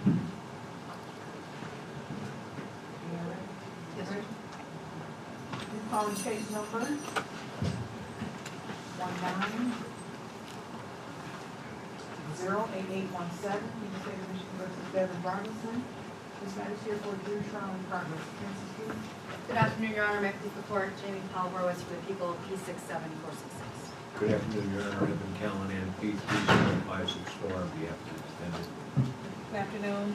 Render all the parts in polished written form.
Yes, sir. You're calling case number 19-08817, United States of Michigan versus Devon Robinson. This matter is here for a jury trial in progress. Good afternoon, Your Honor. May I please report Jamie Powell-Horowitz for the people of P67466. Good afternoon, Your Honor. Evan Callahan, P30564 on behalf of the defendant. Good afternoon.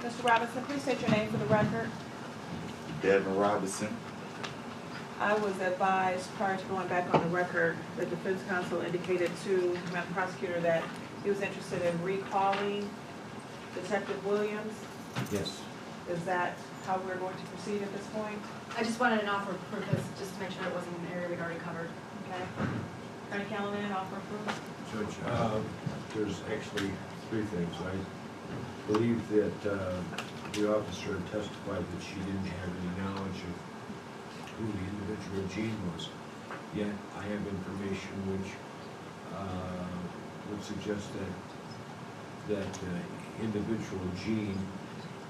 Mr. Robinson, please state your name for the record. Devon Robinson. I was advised prior to going back on the record, the defense counsel indicated to Madam Prosecutor that he was interested in recalling Detective Williams. Yes. Is that how we're going to proceed at this point? I just wanted an offer of proof just to make sure it wasn't an area we'd already covered. Okay. Attorney Callahan, offer of proof. Judge, there's actually three things. I believe that the officer testified that she didn't have any knowledge of who the individual Gene was. Yet I have information which would suggest that individual Gene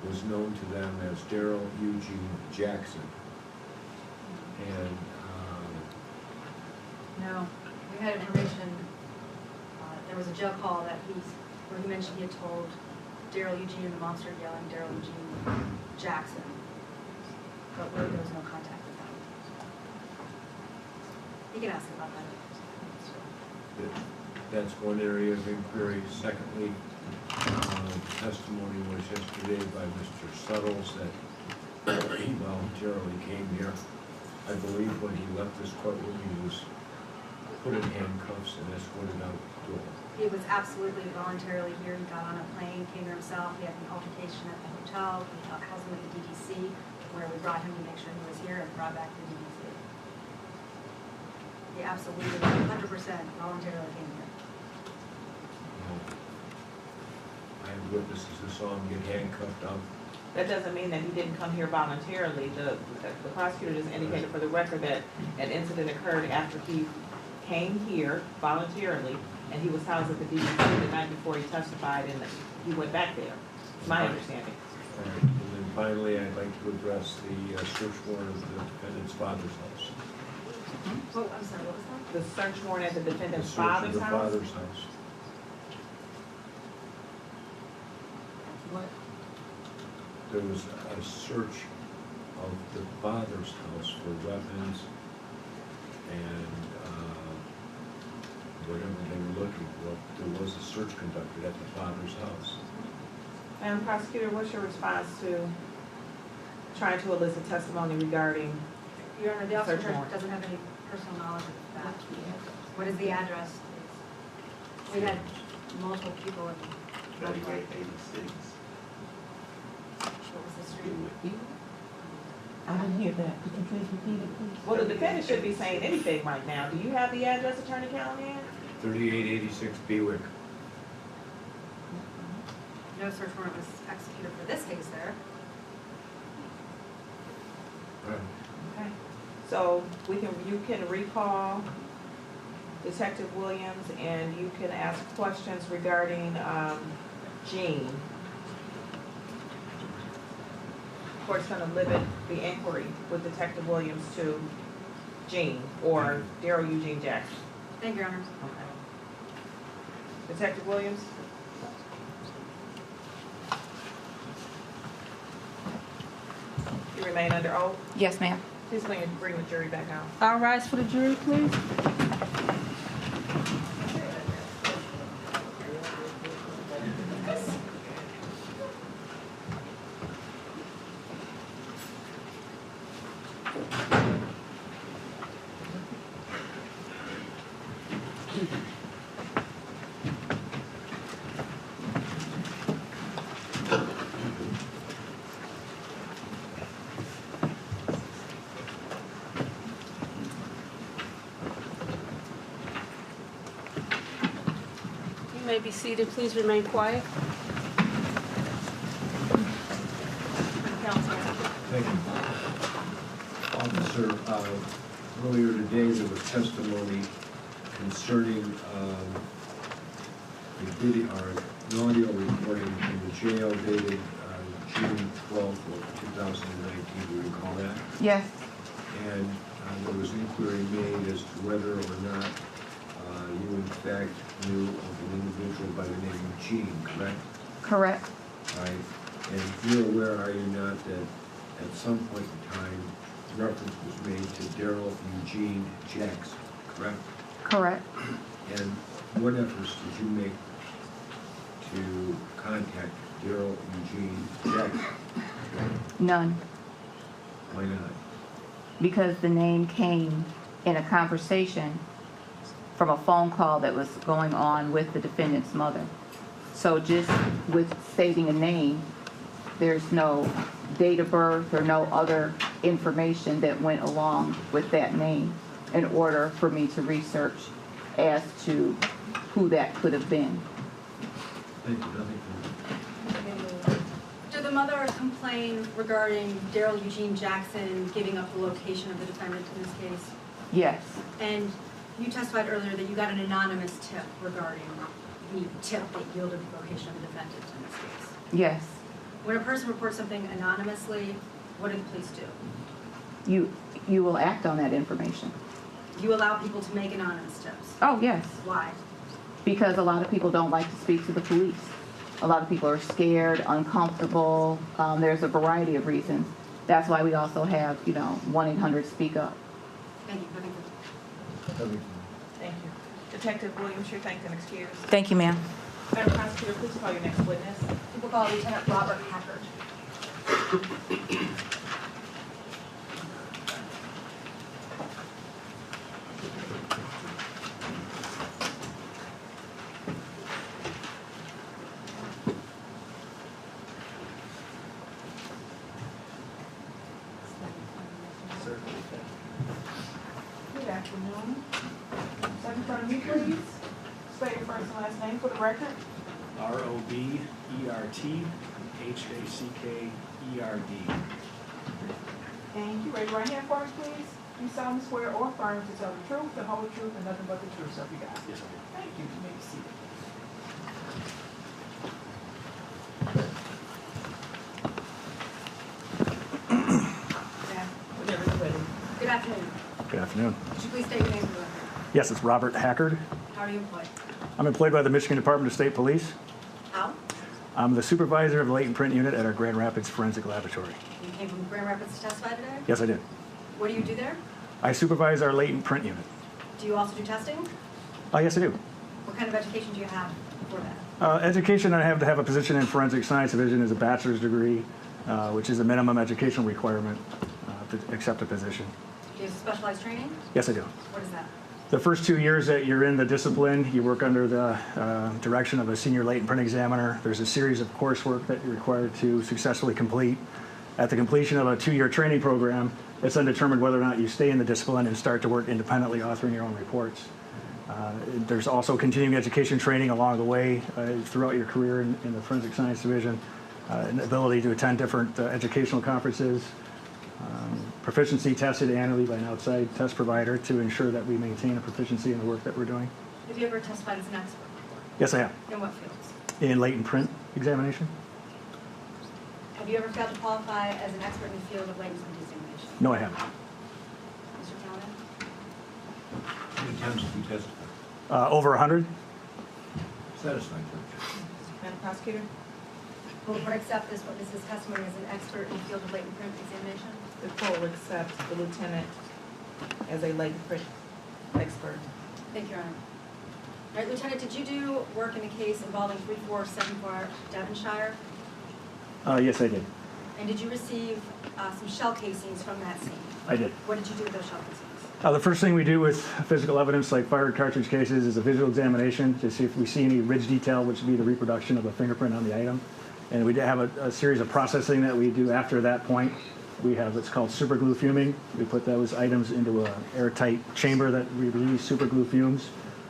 was known to them as Daryl Eugene Jackson. And No, we had information, there was a jail call that where he mentioned he had told Daryl Eugene and the mom started yelling Daryl Eugene Jackson. But really there was no contact with them. You can ask him about that. that's one area of inquiry. Secondly, testimony was yesterday by Mr. Suttles that he voluntarily came here. I believe when he left this courtroom, he was put in handcuffs and escorted out the door. He was absolutely voluntarily here. He got on a plane, came here himself. We had an altercation at the hotel. We housed him at the DDC, where we brought him to make sure he was here and brought back to the DDC. He absolutely 100% voluntarily came here. I have witnesses who saw him get handcuffed up. That doesn't mean that he didn't come here voluntarily. The prosecutor just indicated for the record that an incident occurred after he came here voluntarily, and he was housed at the DDC the night before he testified, and he went back there. It's my understanding. All right. And then finally, I'd like to address the search warrant of the defendant's father's house. Oh, I'm sorry, what was that? The search warrant at the The defendant's search father's of the house? father's house. What? There was a search of the father's house for weapons and whatever they were looking for. There was a search conducted at the father's house. Madam Prosecutor, what's your response to trying to elicit testimony regarding Your Honor, the officer search warrant? doesn't have any personal knowledge of that. What is the address? We had multiple people in 3886. what was the street? I didn't hear that. Could you please repeat it, please? Well, the defendant should be saying anything right now. Do you have the address, Attorney Callahan? 3886 Bewick. No search warrant was executed for this case there. Okay. So you can recall Detective Williams, and you can ask questions regarding Gene. Court's going to limit the inquiry with Detective Williams to Gene or Daryl Eugene Jackson. Thank you, Your Honor. Okay. Detective Williams? You remain under oath? Yes, ma'am. Please bring the jury back out. All rise for the jury, please. You may be seated. Please remain quiet. Thank you. Officer, earlier today there was testimony concerning video or an audio recording from the jail dated June 12th of 2019. Do you recall that? Yes, And there was inquiry made as to whether or not you in fact knew of an individual by the name of Gene, correct? correct, Right. And you're aware, are you not, that at some point in time, reference was made to Daryl Eugene Jackson, correct? correct. And what efforts did you make to contact Daryl Eugene Jackson? None, Why not? because the name came in a conversation from a phone call that was going on with the defendant's mother. So just with stating a name, there's no date of birth or no other information that went along with that name in order for me to research as to who that could have been. Thank you, nothing further. Did the mother complain regarding Daryl Eugene Jackson giving up the location of the defendant in this case? Yes, And you testified earlier that you got an anonymous tip regarding the tip that yielded the location of the defendant in this case. yes. When a person reports something anonymously, what do the police do? You will act on that information. You allow people to make anonymous tips. Oh, yes, Why? because a lot of people don't like to speak to the police. A lot of people are scared, uncomfortable. There's a variety of reasons. That's why we also have, 1-800-SPEAK UP. Thank you. Nothing further. Nothing further. Thank you. Detective Williams, you're thanked and excused. Thank you, ma'am. Madam Prosecutor, please call your next witness. People call Lieutenant Robert Hackard. Good afternoon. Step in front of me, please. Spell your first and last name for the record. ROBERTHACKERD. And you raise your right hand for me, please. You solemnly swear or affirm to tell the truth, the whole truth, and nothing but the truth, so help you God. Yes, I do. Thank you. You may be seated. Whenever you're ready. Good afternoon. Good afternoon. Could you please state your name for the record? Yes, it's Robert Hackard. How are you employed? I'm employed by the Michigan Department of State Police. How? I'm the supervisor of the latent print unit at our Grand Rapids Forensic Laboratory. You came from Grand Rapids to testify today? Yes, I did. What do you do there? I supervise our latent print unit. Do you also do testing? Yes, I do. What kind of education do you have for that? Education, I have to have a position in Forensic Science Division is a bachelor's degree, which is a minimum educational requirement to accept a position. Do you have specialized training? Yes, I do. What is that? The first 2 years that you're in the discipline, you work under the direction of a senior latent print examiner. There's a series of coursework that you're required to successfully complete. At the completion of a 2-year training program, it's then determined whether or not you stay in the discipline and start to work independently, authoring your own reports. There's also continuing education training along the way throughout your career in the Forensic Science Division, an ability to attend different educational conferences, proficiency tested annually by an outside test provider to ensure that we maintain a proficiency in the work that we're doing. Have you ever testified as an expert before? Yes, I have. In what fields? In latent print examination? Have you ever failed to qualify as an expert in the field of latent print examination? No, I haven't. Mr. Callahan? How many times have you testified? Over 100? Satisfied, Judge. Madam Prosecutor? Will the court accept this witness's testimony as an expert in the field of latent print examination? The court will accept the lieutenant as a latent print expert. Thank you, Your Honor. All right, Lieutenant, did you do work in a case involving 3474 Devonshire? Yes, I did. And did you receive some shell casings from that scene? I did. What did you do with those shell casings? The first thing we do with physical evidence like fired cartridge cases is a visual examination to see if we see any ridge detail, which would be the reproduction of a fingerprint on the item. And we have a series of processing that we do after that point. We have what's called superglue fuming. We put those items into an airtight chamber that we release superglue fumes.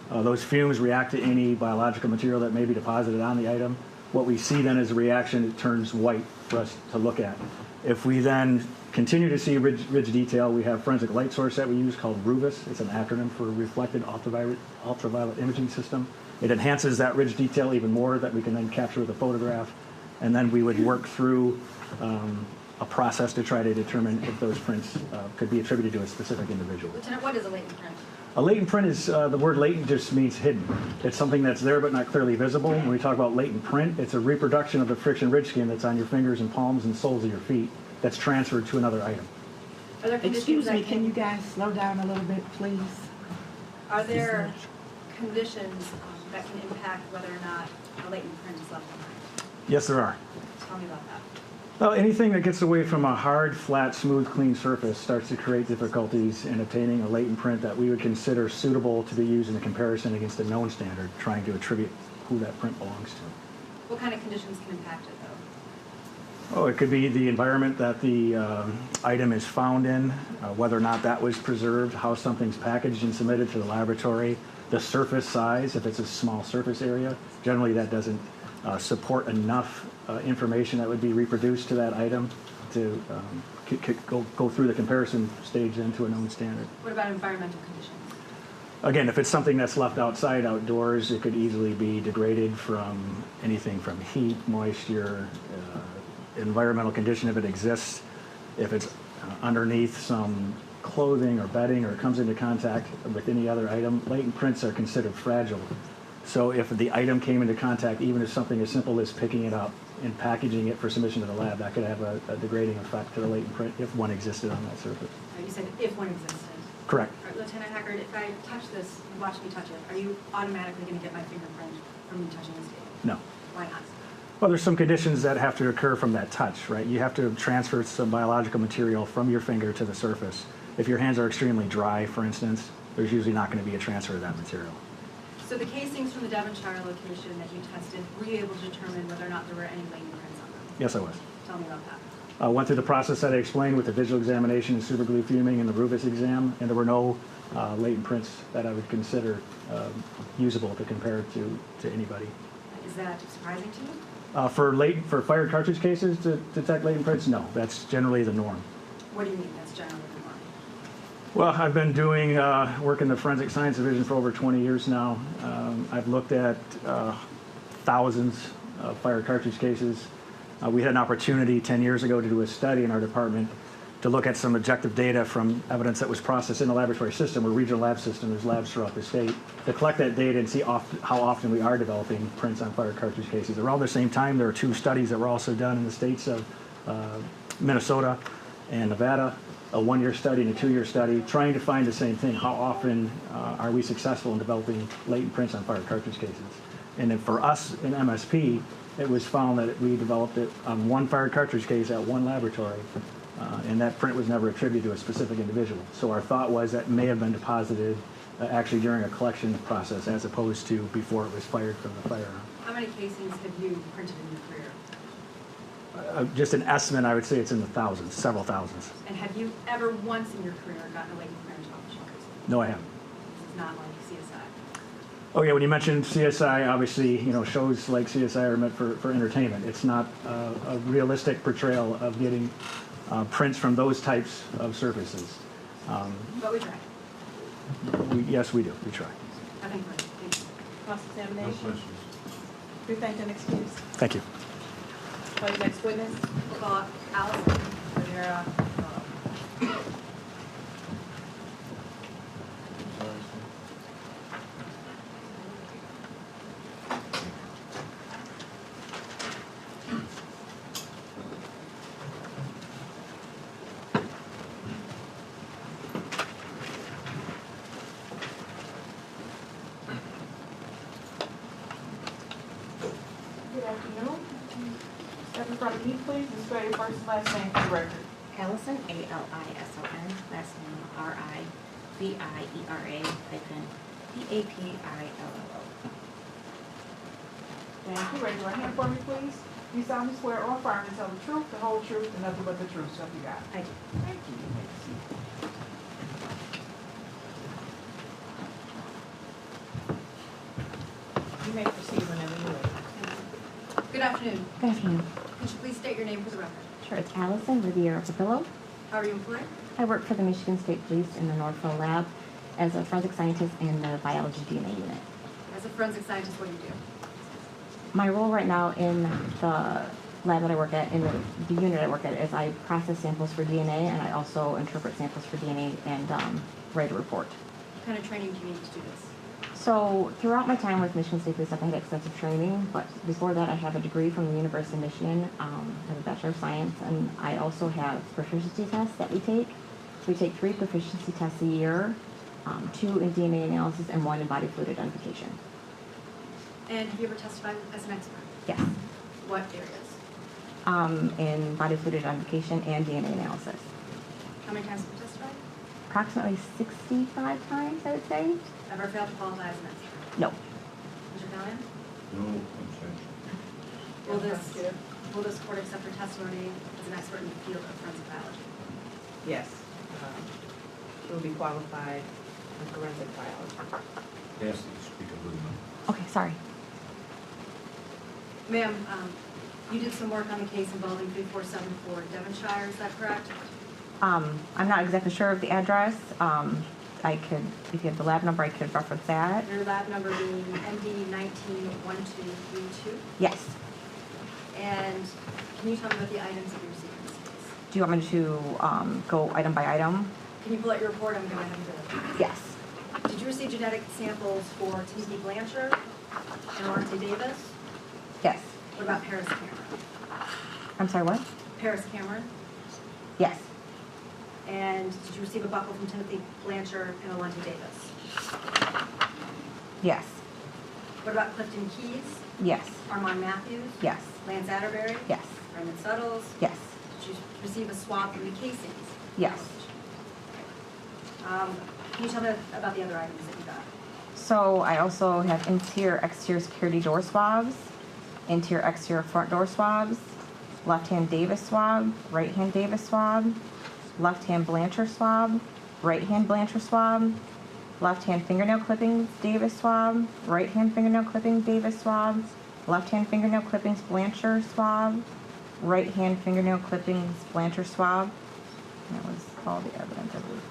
Those fumes react to any biological material that may be deposited on the item. What we see then is a reaction, it turns white for us to look at. If we then continue to see ridge detail, we have forensic light source that we use called RUVIS. It's an acronym for Reflected Ultraviolet Imaging System. It enhances that ridge detail even more that we can then capture with a photograph. And then we would work through a process to try to determine if those prints could be attributed to a specific individual. Lieutenant, what is a latent print? A latent print is, the word latent just means hidden. It's something that's there but not clearly visible. When we talk about latent print, it's a reproduction of the friction ridge skin that's on your fingers and palms and soles of your feet that's transferred to another item. Are there conditions Excuse me, that can you guys slow down a little bit, please? Are there conditions that can impact whether or not a latent print is left behind? Yes, there are. Tell me about that. Well, anything that gets away from a hard, flat, smooth, clean surface starts to create difficulties in obtaining a latent print that we would consider suitable to be used in a comparison against a known standard, trying to attribute who that print belongs to. What kind of conditions can impact it, though? Oh, it could be the environment that the item is found in, whether or not that was preserved, how something's packaged and submitted to the laboratory, the surface size, if it's a small surface area. Generally, that doesn't support enough information that would be reproduced to that item to go through the comparison stage then to a known standard. What about environmental conditions? Again, if it's something that's left outside, outdoors, it could easily be degraded from anything from heat, moisture, environmental condition if it exists. If it's underneath some clothing or bedding or comes into contact with any other item, latent prints are considered fragile. So if the item came into contact, even if something as simple as picking it up and packaging it for submission to the lab, that could have a degrading effect to the latent print if one existed on that surface. You said if one existed. Correct. All right, Lieutenant Hackard, if I touch this, you watch me touch it, are you automatically going to get my fingerprint from me touching this table? No. Why not? Well, there's some conditions that have to occur from that touch, right? You have to transfer some biological material from your finger to the surface. If your hands are extremely dry, for instance, there's usually not going to be a transfer of that material. So the casings from the Devonshire location that you tested, were you able to determine whether or not there were any latent prints on them? Yes, I was. Tell me about that. Went through the process that I explained with the visual examination and superglue fuming and the RUVIS exam, and there were no latent prints that I would consider usable to compare to anybody. Is that surprising to you? For fired cartridge cases to detect latent prints, no. That's generally the norm. What do you mean that's generally the norm? Well, I've been doing work in the forensic science division for over 20 years now. I've looked at thousands of fired cartridge cases. We had an opportunity 10 years ago to do a study in our department to look at some objective data from evidence that was processed in the laboratory system or regional lab system. There's labs throughout the state to collect that data and see how often we are developing prints on fired cartridge cases. Around the same time, there are two studies that were also done in the states of Minnesota and Nevada, a 1-year study and a 2-year study, trying to find the same thing. How often are we successful in developing latent prints on fired cartridge cases? And then for us in MSP, it was found that we developed it on one fired cartridge case at one laboratory, and that print was never attributed to a specific individual. So our thought was that may have been deposited actually during a collection process as opposed to before it was fired from the firearm. How many casings have you printed in your career? Just an estimate, I would say it's in the thousands, several thousands. And have you ever once in your career gotten a latent print off the shelters? No, I haven't. This is not like CSI. Oh yeah, when you mentioned CSI, obviously, shows like CSI are meant for entertainment. It's not a realistic portrayal of getting prints from those types of surfaces. But we try. Yes, we do. We try. Nothing further. Thank you. No Cross-examination. questions. Be thanked and excused. Thank you. Call your next witness. We'll call Alison Riviera Papillo. Good afternoon. Step in front of me, please, and spell your first and last name for the record. Allison, A-L-I-S-O-N, last name R-I-V-I-E-R-A, hyphen P-A-P-I-L-L-O. Thank you. Raise your right hand for me, please. You solemnly swear or affirm to tell the truth, the whole truth, and nothing but the truth, so help you God. I do. Thank you. You may be seated. You may proceed whenever you're ready. Good afternoon. Good afternoon. Could you please state your name for the record? Sure, it's Alison Riviera Papillo. How are you employed? I work for the Michigan State Police in the Northville Lab as a forensic scientist in the biology DNA unit. As a forensic scientist, what do you do? My role right now in the lab that I work at, in the unit I work at, is I process samples for DNA, and I also interpret samples for DNA and write a report. What kind of training do you need to do this? So throughout my time with Michigan State Police, I've had extensive training, but before that I have a degree from the University of Michigan, I have a Bachelor of Science, and I also have proficiency tests that we take. We take 3 proficiency tests a year, 2 in DNA analysis and 1 in body fluid identification. And have you ever testified as an expert? Yes. What areas? In body fluid identification and DNA analysis. How many times have you testified? Approximately 65 times, I would say. Ever failed to qualify as an expert? No. Mr. Callahan? No abstention. Will this court accept your testimony as an expert in the field of forensic biology? Yes. She will be qualified in forensic biology. Ask that you speak a little more. Okay, sorry. Ma'am, you did some work on the case involving 3474 Devonshire, is that correct? I'm not exactly sure of the address. I could, if you have the lab number, I could reference that. Your lab number being MD 191232. Yes. And can you tell me about the items that you received in this case? Do you want me to go item by item? Can you pull out your report? I'm going to have to. Yes. Did you receive genetic samples for Timothy Blancher and Alunte Davis? Yes. What about Paris Cameron? I'm sorry, what? Paris Cameron? Yes. And did you receive a buckle from Timothy Blancher and Alunte Davis? Yes. What about Clifton Keys? Yes. Armand Matthews? Yes. Lance Atterbury? Yes. Brendan Suttles? Yes. Did you receive a swab from the casings? Yes. Can you tell me about the other items that you got? So I also have interior, exterior security door swabs, interior, exterior front door swabs, left-hand Davis swab, right-hand Davis swab, left-hand Blancher swab, right-hand Blancher swab, left-hand fingernail clippings Davis swab, right-hand fingernail clippings Davis swab, left-hand fingernail clippings Blancher swab, right-hand fingernail clippings Blancher swab. And that was all the evidence, I believe.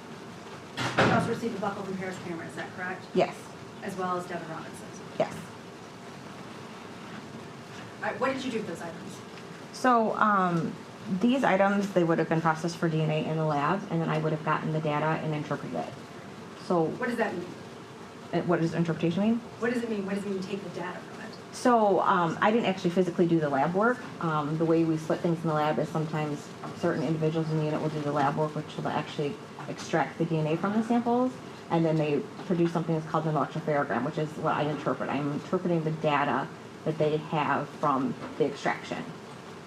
You also received a buckle from Paris Cameron, is that correct? Yes. As well as Devon Robinson. Yes. All right, what did you do with those items? So these items, they would have been processed for DNA in the lab, and then I would have gotten the data and interpreted it. So What does that mean? what does interpretation mean? What does it mean? What does it mean take the data from it? So I didn't actually physically do the lab work. The way we split things in the lab is sometimes certain individuals in the unit will do the lab work, which will actually extract the DNA from the samples, and then they produce something that's called an electrophoregram, which is what I interpret. I'm interpreting the data that they have from the extraction.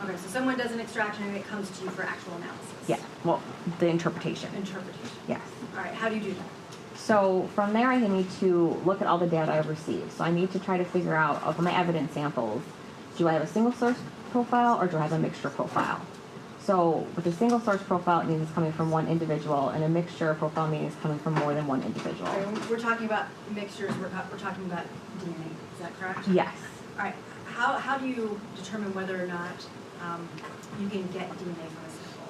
Okay, so someone does an extraction and it comes to you for actual analysis. Yeah, well, the interpretation. Interpretation. Yes. All right, how do you do that? So from there, I need to look at all the data I've received. So I need to try to figure out, of my evidence samples, do I have a single source profile or do I have a mixture profile? So with a single source profile, it means it's coming from one individual, and a mixture profile means it's coming from more than one individual. All right, when we're talking about mixtures, we're talking about DNA, is that correct? Yes. All right, how do you determine whether or not you can get DNA from a sample?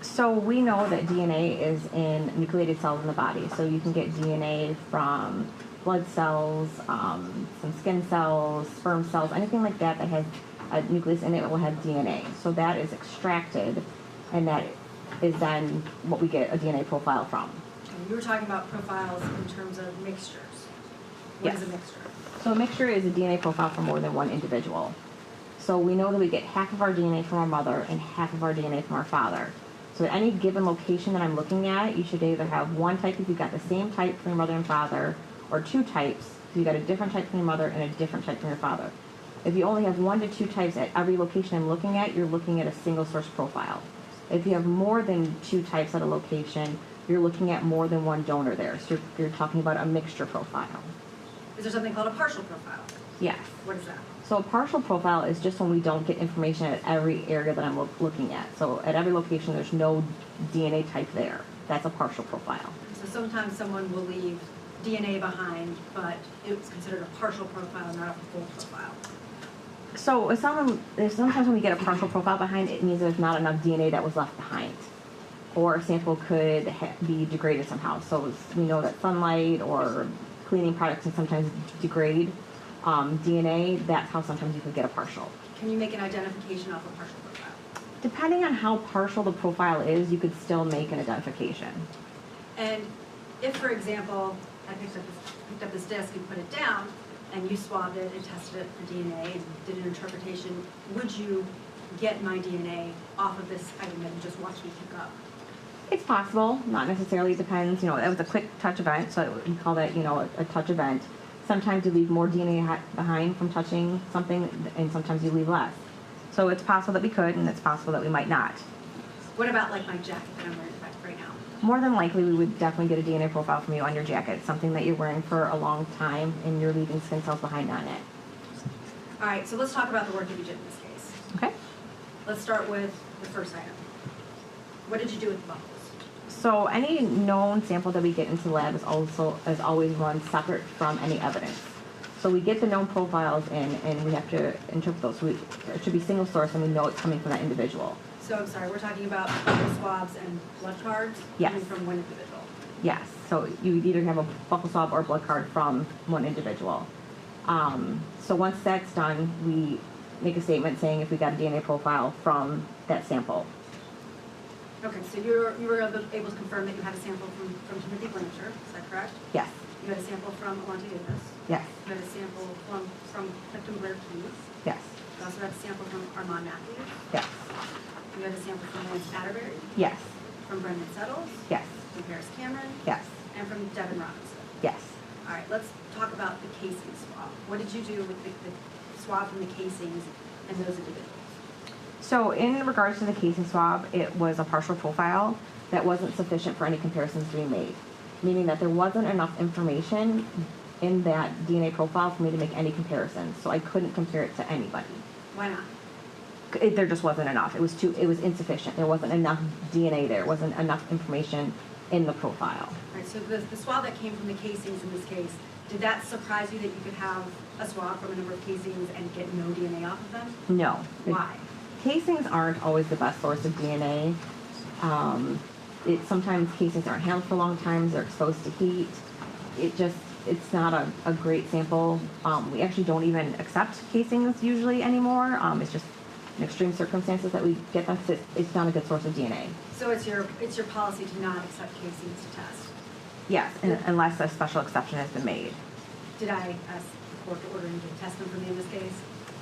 So we know that DNA is in nucleated cells in the body. So you can get DNA from blood cells, some skin cells, sperm cells, anything like that that has a nucleus in it will have DNA. So that is extracted, and that is then what we get a DNA profile from. And you were talking about profiles in terms of mixtures. What is a mixture? So a mixture is a DNA profile for more than one individual. So we know that we get half of our DNA from our mother and half of our DNA from our father. So at any given location that I'm looking at, you should either have one type if you've got the same type from your mother and father, or two types if you've got a different type from your mother and a different type from your father. If you only have 1 to 2 types at every location I'm looking at, you're looking at a single source profile. If you have more than 2 types at a location, you're looking at more than one donor there. So you're talking about a mixture profile. Is there something called a partial profile? Yes. What is that? So a partial profile is just when we don't get information at every area that I'm looking at. So at every location, there's no DNA type there. That's a partial profile. So sometimes someone will leave DNA behind, but it's considered a partial profile, not a full profile. So if sometimes when we get a partial profile behind, it means there's not enough DNA that was left behind. Or a sample could be degraded somehow. So we know that sunlight or cleaning products can sometimes degrade DNA. That's how sometimes you could get a partial. Can you make an identification off a partial profile? Depending on how partial the profile is, you could still make an identification. And if, for example, I picked up this disc and put it down, and you swabbed it and tested it for DNA and did an interpretation, would you get my DNA off of this item that you just watched me pick up? It's possible, not necessarily. It depends. You know, it was a quick touch event, so we call that, you know, a touch event. Sometimes you leave more DNA behind from touching something, and sometimes you leave less. So it's possible that we could, and it's possible that we might not. What about like my jacket that I'm wearing right now? More than likely, we would definitely get a DNA profile from you on your jacket, something that you're wearing for a long time, and you're leaving skin cells behind on it. All right, so let's talk about the work that you did in this case. Okay. Let's start with the first item. What did you do with the bubbles? So any known sample that we get into the lab is always run separate from any evidence. So we get the known profiles in, and we have to interpret those. So it should be single source, and we know it's coming from that individual. So I'm sorry, we're talking about buccal swabs and blood cards Yes. coming from one individual. Yes. So you would either have a buccal swab or a blood card from one individual. So once that's done, we make a statement saying if we got a DNA profile from that sample. Okay, so you were able to confirm that you had a sample from Timothy Blancher, is that correct? Yes. You had a sample from Alunte Davis. Yes. You had a sample from Clifton Keys. Yes. You also had a sample from Armand Matthews. Yes. You had a sample from Lance Atterbury, Yes. from Brendan Settles, Yes. from Paris Cameron, Yes. and from Devon Robinson. Yes. All right, let's talk about the casing swab. What did you do with the swab from the casings and those individuals? So in regards to the casing swab, it was a partial profile that wasn't sufficient for any comparisons to be made, meaning that there wasn't enough information in that DNA profile for me to make any comparisons. So I couldn't compare it to anybody. Why not? There just wasn't enough. It was insufficient. There wasn't enough DNA there. Wasn't enough information in the profile. All right, so the swab that came from the casings in this case, did that surprise you that you could have a swab from a number of casings and get no DNA off of them? No. Why? Casings aren't always the best source of DNA. Sometimes casings aren't handled for long times. They're exposed to heat. It's not a great sample. We actually don't even accept casings usually anymore. It's just in extreme circumstances that we get them. It's not a good source of DNA. So it's your policy to not accept casings to test? Yes, unless a special exception has been made. Did I ask the court to order you to test them for me in this case?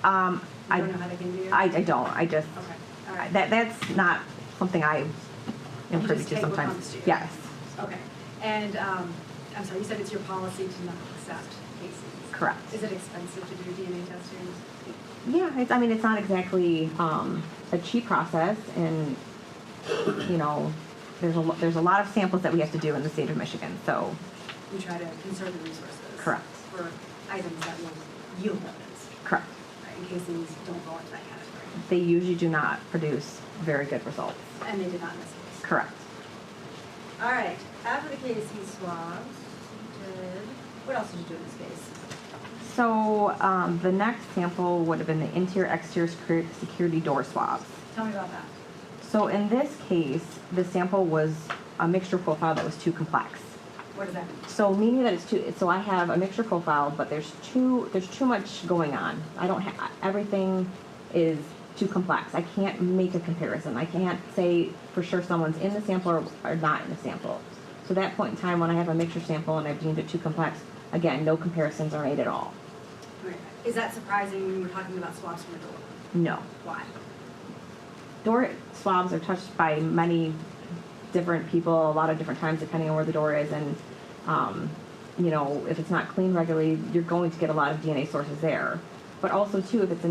I You don't know how they can do it? I don't. I just Okay, all right. that's not something I am You privy just to take what sometimes. comes to you. Yes, Okay, and, I'm sorry, you said it's your policy to not accept casings? correct. Is it expensive to do DNA testing? Yeah, it's not exactly a cheap process, and you know, there's a lot of samples that we have to do in the state of Michigan. So You try to conserve the resources? Correct. For items that will yield evidence, correct. right, and casings don't fall into that category? They usually do not produce very good results. And they did not in this case? Correct. All right, after the case he swabs, what else did you do in this case? So the next sample would have been the interior-exterior security door swabs. Tell me about that. So in this case, the sample was a mixture profile that was too complex. What does that mean? So meaning that so I have a mixture profile, but there's too much going on. I don't have, everything is too complex. I can't make a comparison. I can't say for sure someone's in the sample or not in the sample. So at that point in time when I have a mixture sample and I've deemed it too complex, again, no comparisons are made at all. All right. Is that surprising when we're talking about swabs from a door? No. Why? Door swabs are touched by many different people a lot of different times depending on where the door is, and you know, if it's not cleaned regularly, you're going to get a lot of DNA sources there. But also too, if it's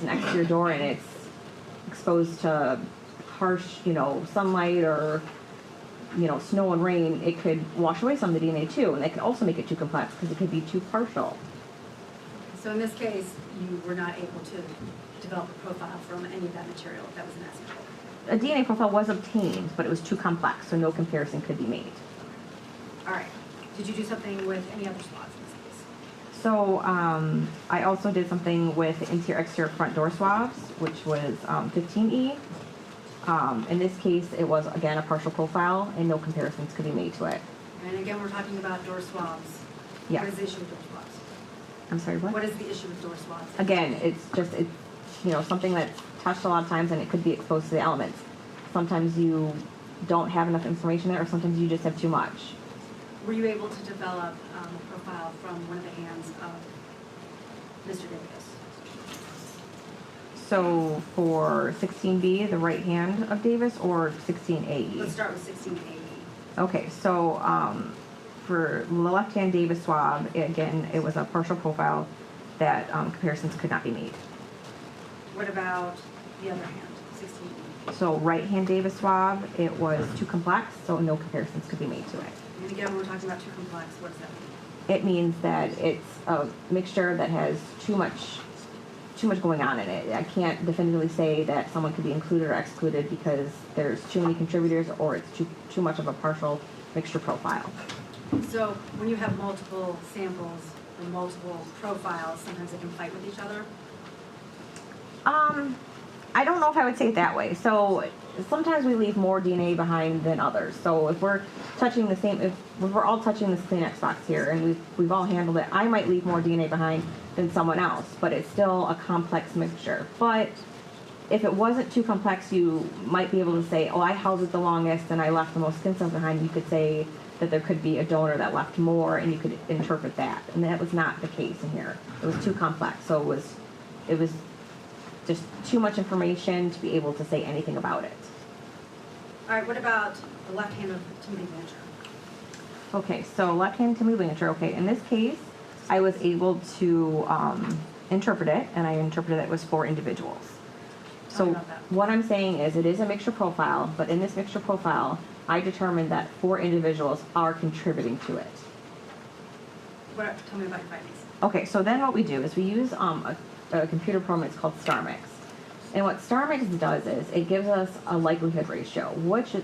an exterior door and it's exposed to harsh, you know, sunlight or you know, snow and rain, it could wash away some of the DNA too, and that could also make it too complex because it could be too partial. So in this case, you were not able to develop a profile from any of that material that was in that sample? A DNA profile was obtained, but it was too complex, so no comparison could be made. All right. Did you do something with any other swabs in this case? So I also did something with interior-exterior front door swabs, which was 15E. In this case, it was, again, a partial profile, and no comparisons could be made to it. And again, we're talking about door swabs. Yes. What is the issue with door swabs? I'm sorry, what? What is the issue with door swabs? Again, it's just, something that's touched a lot of times, and it could be exposed to the elements. Sometimes you don't have enough information there, or sometimes you just have too much. Were you able to develop a profile from one of the hands of Mr. Davis? So for 16B, the right hand of Davis, or 16AE? Let's start with 1680. Okay, so for the left hand Davis swab, again, it was a partial profile that comparisons could not be made. What about the other hand, 16E? So right hand Davis swab, it was too complex, so no comparisons could be made to it. And again, we're talking about too complex. What does that mean? It means that it's a mixture that has too much going on in it. I can't definitively say that someone could be included or excluded because there's too many contributors, or it's too much of a partial mixture profile. So when you have multiple samples and multiple profiles, sometimes they can fight with each other? I don't know if I would say it that way. So sometimes we leave more DNA behind than others. So if we're touching the same, if we're all touching this Kleenex box here and we've all handled it, I might leave more DNA behind than someone else, but it's still a complex mixture. But if it wasn't too complex, you might be able to say, oh, I held it the longest and I left the most skin cells behind. You could say that there could be a donor that left more, and you could interpret that. And that was not the case in here. It was too complex. So it was just too much information to be able to say anything about it. All right, what about the left hand of Timothy Blancher? Okay, so left hand Timothy Blancher. Okay, in this case, I was able to interpret it, and I interpreted it was 4 individuals. Tell me So about that. what I'm saying is it is a mixture profile, but in this mixture profile, I determined that 4 individuals are contributing to it. Tell me about your findings. Okay, so then what we do is we use a computer program. It's called StarMix. And what StarMix does is it gives us a likelihood ratio. Which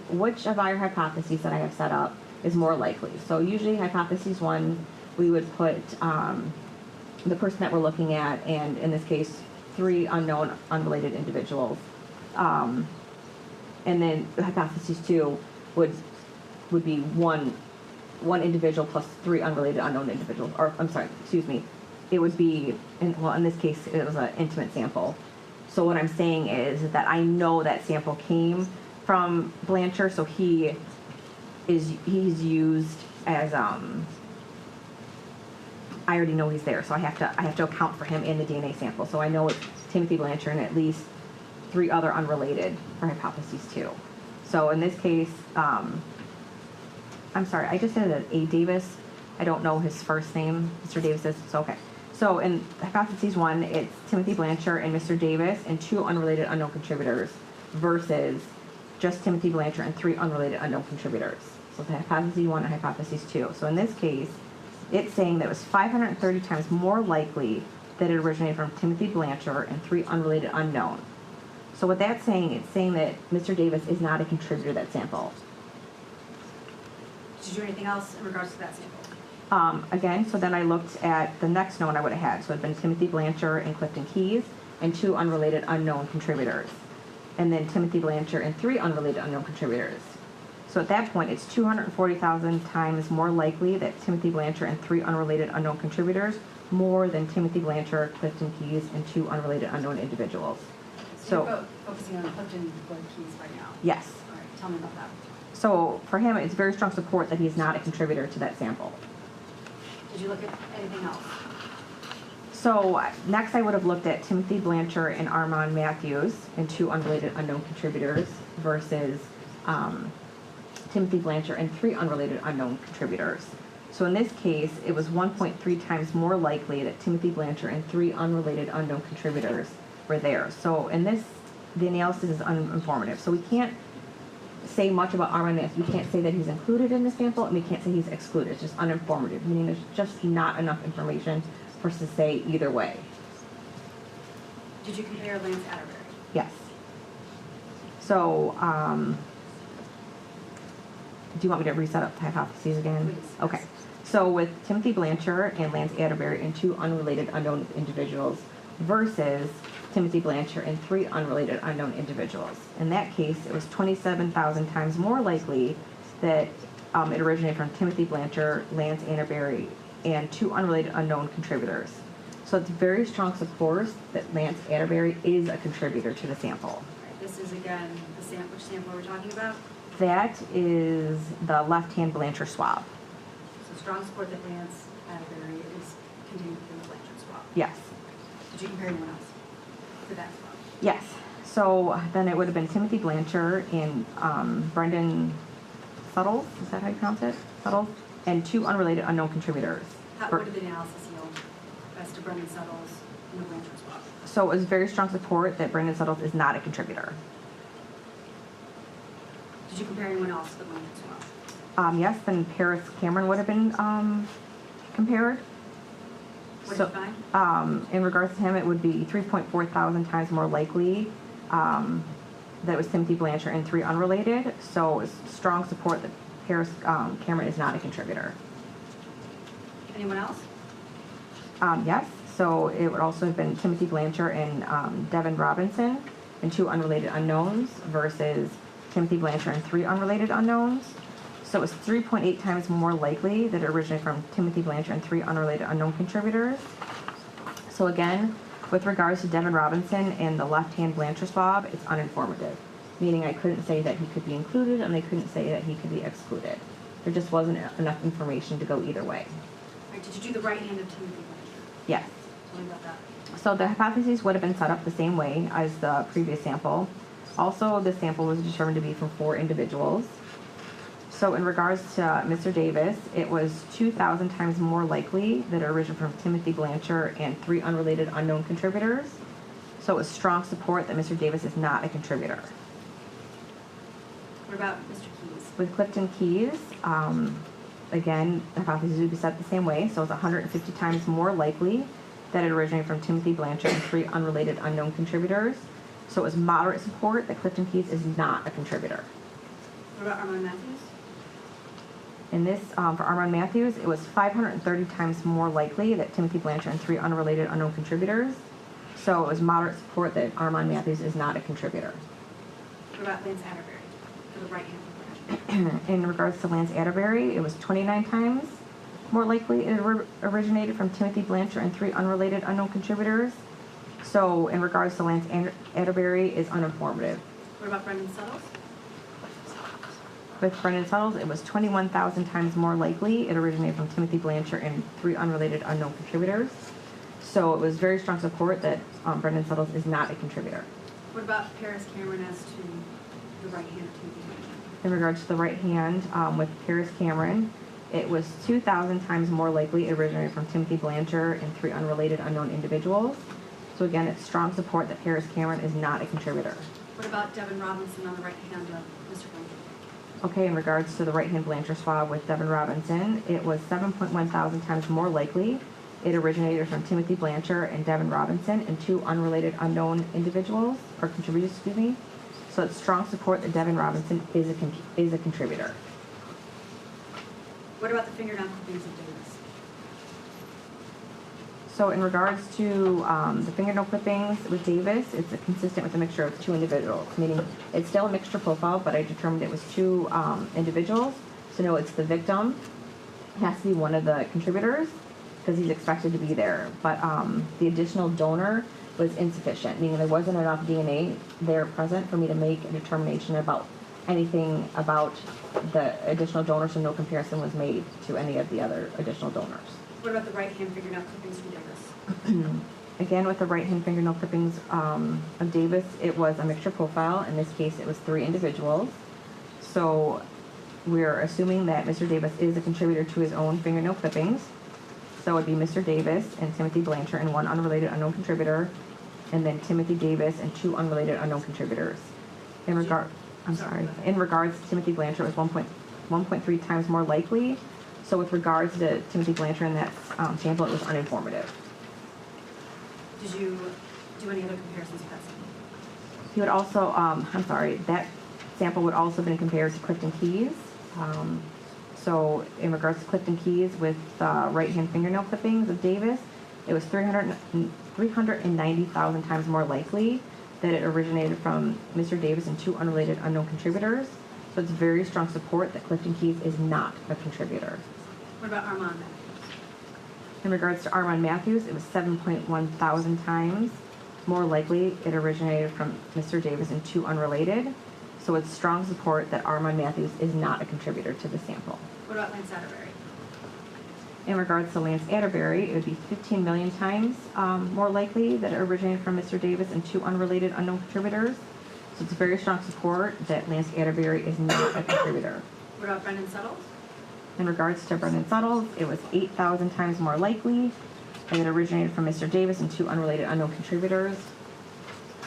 of our hypotheses that I have set up is more likely? So usually hypothesis 1, we would put the person that we're looking at, and in this case, 3 unknown, unrelated individuals. And then hypothesis 2 would be one individual plus 3 unrelated unknown individuals. Or I'm sorry, excuse me. It would be, in this case, it was an intimate sample. So what I'm saying is that I know that sample came from Blancher, so he's used as I already know he's there, so I have to account for him in the DNA sample. So I know it's Timothy Blancher and at least 3 other unrelated for hypothesis 2. So in this case, I'm sorry, I just said that A. Davis. I don't know his first name. Mr. Davis is, so okay. So in hypothesis 1, it's Timothy Blancher and Mr. Davis and 2 unrelated unknown contributors versus just Timothy Blancher and 3 unrelated unknown contributors. So the hypothesis 1 and hypothesis 2. So in this case, it's saying that it was 530 times more likely that it originated from Timothy Blancher and 3 unrelated unknown. So what that's saying, it's saying that Mr. Davis is not a contributor to that sample. Did you do anything else in regards to that sample? Again, so then I looked at the next known I would have had. So it had been Timothy Blancher and Clifton Keys and 2 unrelated unknown contributors. And then Timothy Blancher and 3 unrelated unknown contributors. So at that point, it's 240,000 times more likely that Timothy Blancher and 3 unrelated unknown contributors more than Timothy Blancher, Clifton Keys, and 2 unrelated unknown individuals. So you're focusing on Clifton Keys right now? Yes. All right, tell me about that. So for him, it's very strong support that he's not a contributor to that sample. Did you look at anything else? So next I would have looked at Timothy Blancher and Armand Matthews and 2 unrelated unknown contributors versus Timothy Blancher and 3 unrelated unknown contributors. So in this case, it was 1.3 times more likely that Timothy Blancher and 3 unrelated unknown contributors were there. So in this, the analysis is uninformative. So we can't say much about Armand Matthews. We can't say that he's included in the sample, and we can't say he's excluded. It's just uninformative, meaning there's just not enough information for us to say either way. Did you compare Lance Atterbury? Yes. So, do you want me to reset up the hypotheses again? Please. Okay. So with Timothy Blancher and Lance Atterbury and 2 unrelated unknown individuals versus Timothy Blancher and 3 unrelated unknown individuals. In that case, it was 27,000 times more likely that it originated from Timothy Blancher, Lance Atterbury, and 2 unrelated unknown contributors. So it's very strong support that Lance Atterbury is a contributor to the sample. This is again, which sample we're talking about? That is the left-hand Blancher swab. So strong support that Lance Atterbury is contained within the Blancher swab. Yes. Did you compare anyone else to that swab? Yes. So then it would have been Timothy Blancher and Brendan Suttles, is that how you pronounce it? Suttles? And 2 unrelated unknown contributors. What did the analysis yield as to Brendan Suttles and the Blancher swab? So it was very strong support that Brendan Suttles is not a contributor. Did you compare anyone else to the Blancher swab? Yes, then Paris Cameron would have been compared. What did you find? In regards to him, it would be 3.4 thousand times more likely that it was Timothy Blancher and 3 unrelated. So it's strong support that Paris Cameron is not a contributor. Anyone else? Yes, so it would also have been Timothy Blancher and Devon Robinson and 2 unrelated unknowns versus Timothy Blancher and 3 unrelated unknowns. So it was 3.8 times more likely that it originated from Timothy Blancher and 3 unrelated unknown contributors. So again, with regards to Devon Robinson and the left-hand Blancher swab, it's uninformative, meaning I couldn't say that he could be included and I couldn't say that he could be excluded. There just wasn't enough information to go either way. Right, did you do the right hand of Timothy Blancher? Yes. Tell me about that. So the hypotheses would have been set up the same way as the previous sample. Also, the sample was determined to be from 4 individuals. So in regards to Mr. Davis, it was 2,000 times more likely that it originated from Timothy Blancher and 3 unrelated unknown contributors. So it was strong support that Mr. Davis is not a contributor. What about Mr. Keys? With Clifton Keys, again, the hypothesis would be set the same way. So it's 150 times more likely that it originated from Timothy Blancher and 3 unrelated unknown contributors. So it was moderate support that Clifton Keys is not a contributor. What about Armand Matthews? In this, for Armand Matthews, it was 530 times more likely that Timothy Blancher and 3 unrelated unknown contributors. So it was moderate support that Armand Matthews is not a contributor. What about Lance Atterbury for the right hand? In regards to Lance Atterbury, it was 29 times more likely it originated from Timothy Blancher and 3 unrelated unknown contributors. So in regards to Lance Atterbury, is uninformative. What about Brendan Suttles? With Brendan Suttles, it was 21,000 times more likely it originated from Timothy Blancher and 3 unrelated unknown contributors. So it was very strong support that Brendan Suttles is not a contributor. What about Paris Cameron as to the right hand of Timothy Blancher? In regards to the right hand, with Paris Cameron, it was 2,000 times more likely it originated from Timothy Blancher and 3 unrelated unknown individuals. So again, it's strong support that Paris Cameron is not a contributor. What about Devon Robinson on the right hand of Mr. Blancher? Okay, in regards to the right-hand Blancher swab with Devon Robinson, it was 7.1 thousand times more likely it originated from Timothy Blancher and Devon Robinson and 2 unrelated unknown individuals, or contributors, excuse me. So it's strong support that Devon Robinson is a contributor. What about the fingernail clippings of Davis? So in regards to the fingernail clippings with Davis, it's consistent with a mixture of 2 individuals, meaning it's still a mixture profile, but I determined it was 2 individuals. So no, it's the victim. It has to be one of the contributors because he's expected to be there. But the additional donor was insufficient, meaning there wasn't enough DNA there present for me to make a determination about anything about the additional donor, so no comparison was made to any of the other additional donors. What about the right hand fingernail clippings from Davis? Again, with the right hand fingernail clippings of Davis, it was a mixture profile. In this case, it was 3 individuals. So we're assuming that Mr. Davis is a contributor to his own fingernail clippings. So it would be Mr. Davis and Timothy Blancher and 1 unrelated unknown contributor, and then Timothy Davis and 2 unrelated unknown contributors. In regards to Timothy Blancher, it was 1.3 times more likely. So with regards to Timothy Blancher in that sample, it was uninformative. Did you do any other comparisons with that sample? He would also, that sample would also have been compared to Clifton Keys. So in regards to Clifton Keys with right-hand fingernail clippings of Davis, it was 390,000 times more likely that it originated from Mr. Davis and 2 unrelated unknown contributors. So it's very strong support that Clifton Keys is not a contributor. What about Armand? In regards to Armand Matthews, it was 7.1 thousand times more likely it originated from Mr. Davis and 2 unrelated. So it's strong support that Armand Matthews is not a contributor to the sample. What about Lance Atterbury? In regards to Lance Atterbury, it would be 15 million times more likely that it originated from Mr. Davis and 2 unrelated unknown contributors. So it's very strong support that Lance Atterbury is not a contributor. What about Brendan Suttles? In regards to Brendan Suttles, it was 8,000 times more likely that it originated from Mr. Davis and 2 unrelated unknown contributors.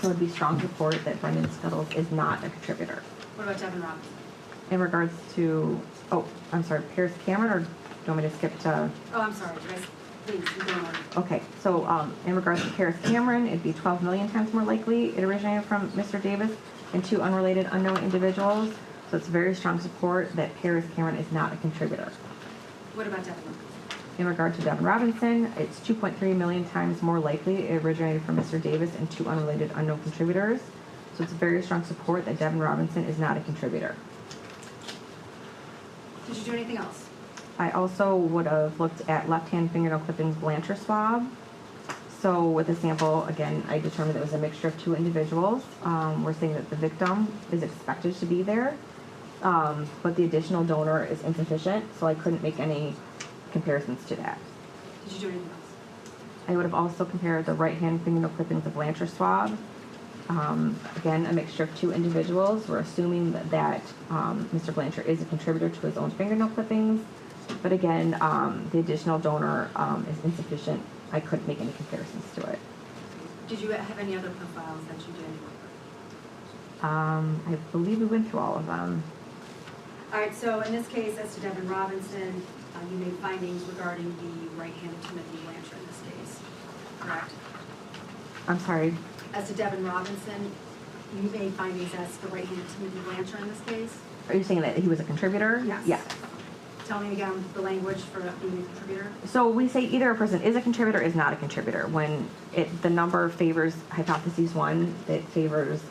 So it would be strong support that Brendan Suttles is not a contributor. What about Devon Robinson? In regards to, Paris Cameron, or do you want me to skip to? Oh, I'm sorry. Please, you go on. Okay, so in regards to Paris Cameron, it'd be 12 million times more likely it originated from Mr. Davis and 2 unrelated unknown individuals. So it's very strong support that Paris Cameron is not a contributor. What about Devon Robinson? In regard to Devon Robinson, it's 2.3 million times more likely it originated from Mr. Davis and 2 unrelated unknown contributors. So it's very strong support that Devon Robinson is not a contributor. Did you do anything else? I also would have looked at left-hand fingernail clippings Blancher swab. So with the sample, again, I determined it was a mixture of 2 individuals. We're saying that the victim is expected to be there, but the additional donor is insufficient, so I couldn't make any comparisons to that. Did you do anything else? I would have also compared the right-hand fingernail clippings of Blancher swab. Again, a mixture of 2 individuals. We're assuming that Mr. Blancher is a contributor to his own fingernail clippings, but again, the additional donor is insufficient. I couldn't make any comparisons to it. Did you have any other profiles that you did? I believe we went through all of them. All right, so in this case, as to Devon Robinson, you made findings regarding the right-handed Timothy Blancher in this case, correct? I'm sorry. As to Devon Robinson, you made findings as to the right-handed Timothy Blancher in this case? Are you saying that he was a contributor? Yes. Yes. Tell me again the language for being a contributor. So we say either a person is a contributor or is not a contributor. When the number favors hypothesis 1, it favors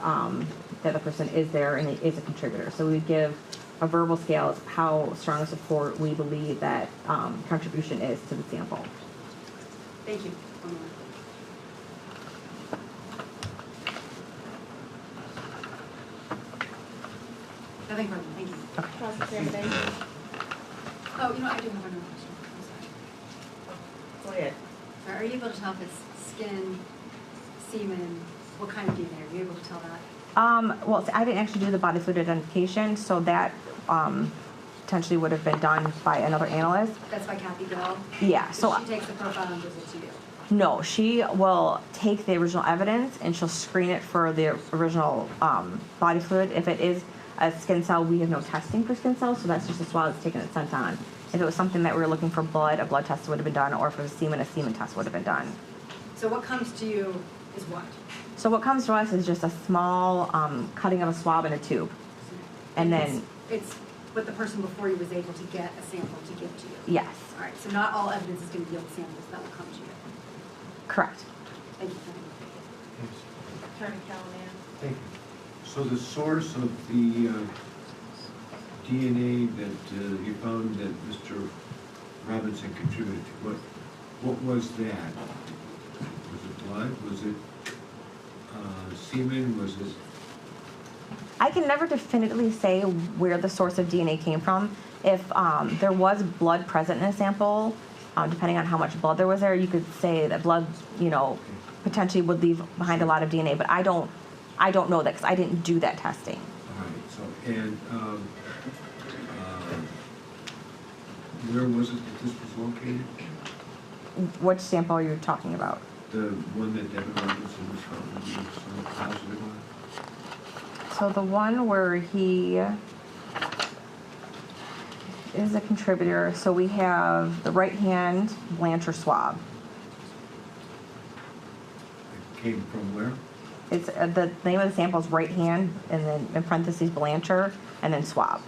that the person is there and is a contributor. So we give a verbal scale of how strong a support we believe that contribution is to the sample. Thank you. One more. Nothing further. Thank you. Prosecutor Davis. Oh, you know, I do have another question. I'm sorry. Go ahead. Are you able to tell if it's skin, semen, what kind of DNA? Are you able to tell that? Well, I didn't actually do the body fluid identification, so that potentially would have been done by another analyst. That's by Kathy Bell? Yeah, so she takes the profile and gives it to you? no, she will take the original evidence and she'll screen it for the original body fluid. If it is a skin cell, we have no testing for skin cells, so that's just a swab that's taken and sent on. If it was something that we were looking for blood, a blood test would have been done, or if it was semen, a semen test would have been done. So what comes to you is what? So what comes to us is just a small cutting of a swab in a tube. And then, It's what the person before you was able to get a sample to give to you? yes, All right, so not all evidence is going to yield samples that will come to you. correct. Thank you. Attorney Callahan. Thank you. So the source of the DNA that you found that Mr. Robinson contributed to, what was that? Was it blood? Was it semen? Was it? I can never definitively say where the source of DNA came from. If there was blood present in a sample, depending on how much blood there was there, you could say that blood, potentially would leave behind a lot of DNA. But I don't know that because I didn't do that testing. All right. So and where was it that this was located? Which sample are you talking about? The one that Devon Robinson was found to be so positive on? So the one where he is a contributor, so we have the right hand Blancher swab. It came from where? It's the name of the sample is right hand, and then in parentheses Blancher, and then swab.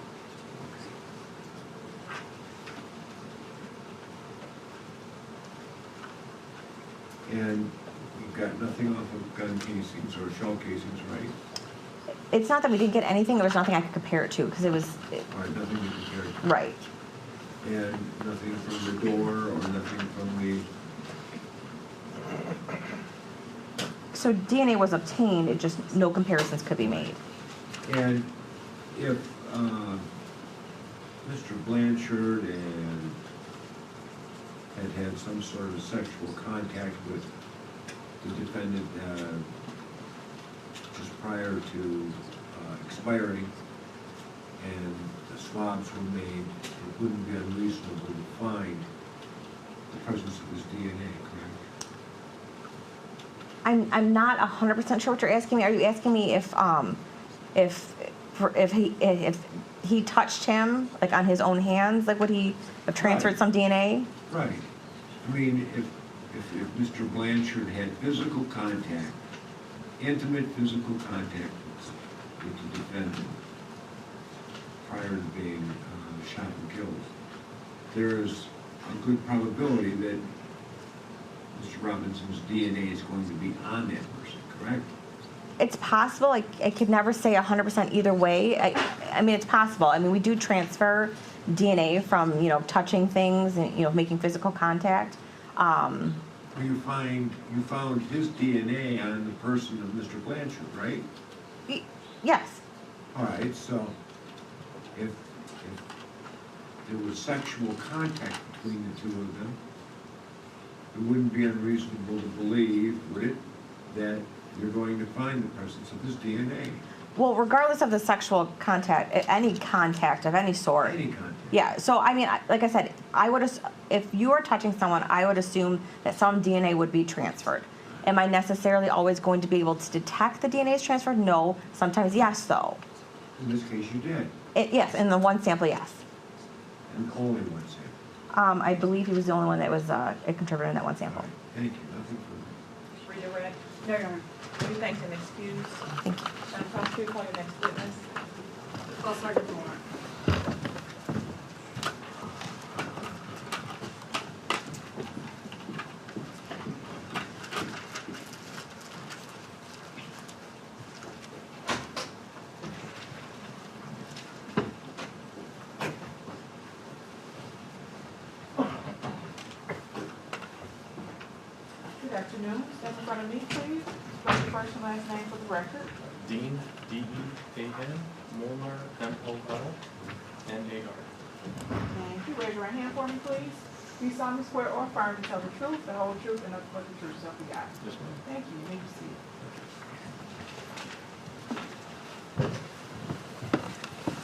And you've got nothing off of gun casings or shell casings, right? It's not that we didn't get anything, there was nothing I could compare it to, because it was, All right, nothing to compare it to. right. And nothing from the door or nothing from the, So DNA was obtained, it just, no comparisons could be made. and if Mr. Blanchard had some sort of sexual contact with the defendant just prior to expiring, and the swabs were made, it wouldn't be unreasonable to find the presence of his DNA, correct? I'm not 100% sure what you're asking me. Are you asking me if he touched him, like on his own hands, like would he have transferred Right. some DNA? Right. I mean, if Mr. Blanchard had physical contact, intimate physical contact with the defendant prior to being shot and killed, there's a good probability that Mr. Robinson's DNA is going to be on that person, correct? It's possible. I could never say 100% either way. I mean, it's possible. I mean, we do transfer DNA from, touching things and, making physical contact. You found his DNA on the person of Mr. Blanchard, right? Yes. All right, so if there was sexual contact between the two of them, it wouldn't be unreasonable to believe, would it, that you're going to find the presence of his DNA. Well, regardless of the sexual contact, any contact of any sort. Any contact. Yeah, so I mean, like I said, if you are touching someone, I would assume that some DNA would be transferred. Am I necessarily always going to be able to detect the DNA is transferred? No. Sometimes yes, though. In this case, you did. Yes, in the one sample, yes. And only one sample. I believe he was the only one that was a contributor in that one sample. Thank you, nothing further. Read it, read. No, Your Honor. We thank and excuse. Thank you. Prosecutor, call your next witness. Call Sergeant Molnar. Good afternoon. Step in front of me, please. Spell your first and last name for the record. Dean, D-E-A-N, Molnar, M-O-L, N-A-R. Thank you. Raise your right hand for me, please. Do you solemnly swear or affirm to tell the truth, the whole truth, and nothing but the truth, so help you God? Yes, ma'am. Thank you. You may be seated.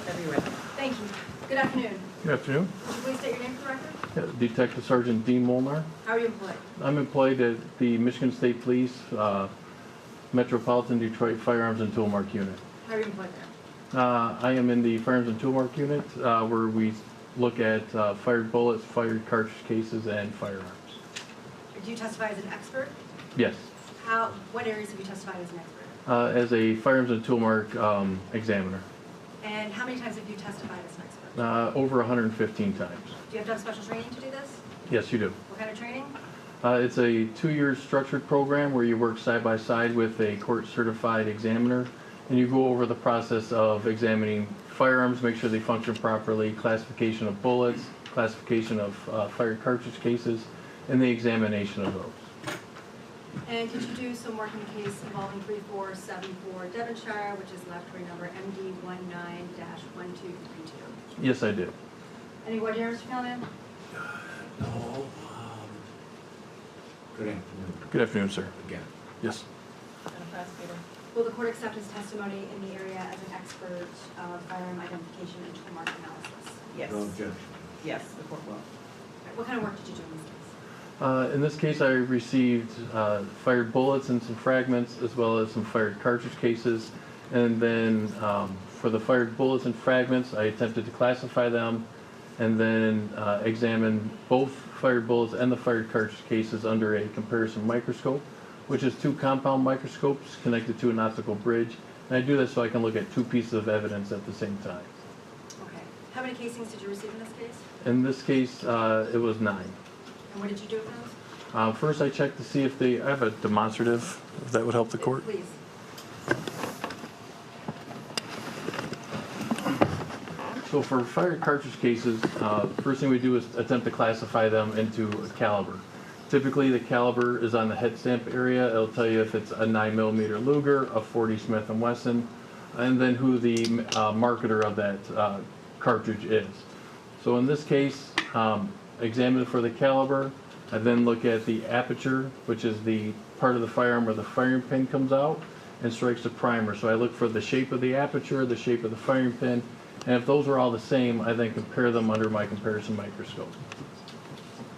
Whenever you're ready. Thank you. Good afternoon. Good afternoon. Would you please state your name for the record? Detective Sergeant Dean Molnar. How are you employed? I'm employed at the Michigan State Police Metropolitan Detroit Firearms and Tool Mark Unit. How are you employed there? I am in the Firearms and Tool Mark Unit where we look at fired bullets, fired cartridge cases, and firearms. Do you testify as an expert? Yes. What areas have you testified as an expert? As a Firearms and Tool Mark examiner. And how many times have you testified as an expert? Over 115 times. Do you have to have special training to do this? Yes, you do. What kind of training? It's a 2-year structured program where you work side by side with a court-certified examiner, and you go over the process of examining firearms, make sure they function properly, classification of bullets, classification of fired cartridge cases, and the examination of those. And did you do some work in the case involving 3474 Devonshire, which is laboratory number MD19-1232? Yes, I did. Any voir dire, Mr. Callahan? No. Good afternoon. Good afternoon, sir. Again. Yes. Madam Prosecutor. Will the court accept his testimony in the area as an expert of firearm identification and tool mark analysis? Yes. No objection. Yes, the court will. What kind of work did you do in this case? In this case, I received fired bullets and some fragments, as well as some fired cartridge cases. And then for the fired bullets and fragments, I attempted to classify them and then examine both fired bullets and the fired cartridge cases under a comparison microscope, which is 2 compound microscopes connected to an optical bridge. And I do this so I can look at 2 pieces of evidence at the same time. Okay. How many casings did you receive in this case? In this case, it was 9. And what did you do with those? First, I check to see if I have a demonstrative, if that would help the court. Please. So for fired cartridge cases, first thing we do is attempt to classify them into a caliber. Typically, the caliber is on the head stamp area. It'll tell you if it's a 9mm Luger, a 40 Smith & Wesson, and then who the marketer of that cartridge is. So in this case, examine it for the caliber. I then look at the aperture, which is the part of the firearm where the firing pin comes out and strikes the primer. So I look for the shape of the aperture, the shape of the firing pin, and if those are all the same, I then compare them under my comparison microscope.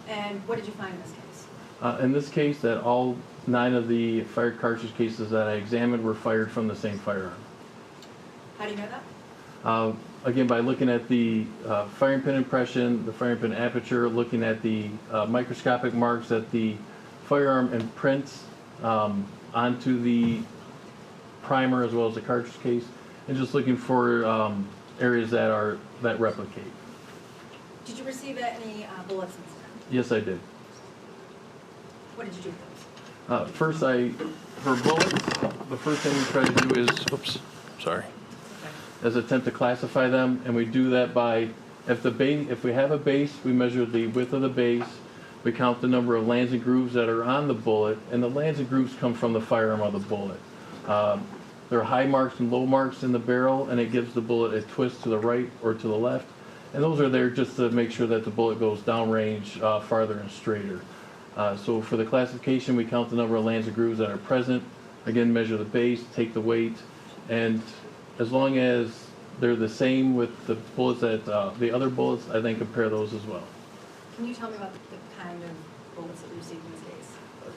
And what did you find in this case? In this case, that all 9 of the fired cartridge cases that I examined were fired from the same firearm. How do you know that? Again, by looking at the firing pin impression, the firing pin aperture, looking at the microscopic marks that the firearm imprints onto the primer as well as the cartridge case, and just looking for areas that replicate. Did you receive any bullets incident? Yes, I did. What did you do with those? First, for bullets, the first thing we try to do is, is attempt to classify them, and we do that by, if we have a base, we measure the width of the base, we count the number of lands and grooves that are on the bullet, and the lands and grooves come from the firearm of the bullet. There are high marks and low marks in the barrel, and it gives the bullet a twist to the right or to the left, and those are there just to make sure that the bullet goes downrange farther and straighter. So for the classification, we count the number of lands and grooves that are present, again measure the base, take the weight, and as long as they're the same with the bullets that the other bullets, I then compare those as well. Can you tell me about the kind of bullets that you received in this case?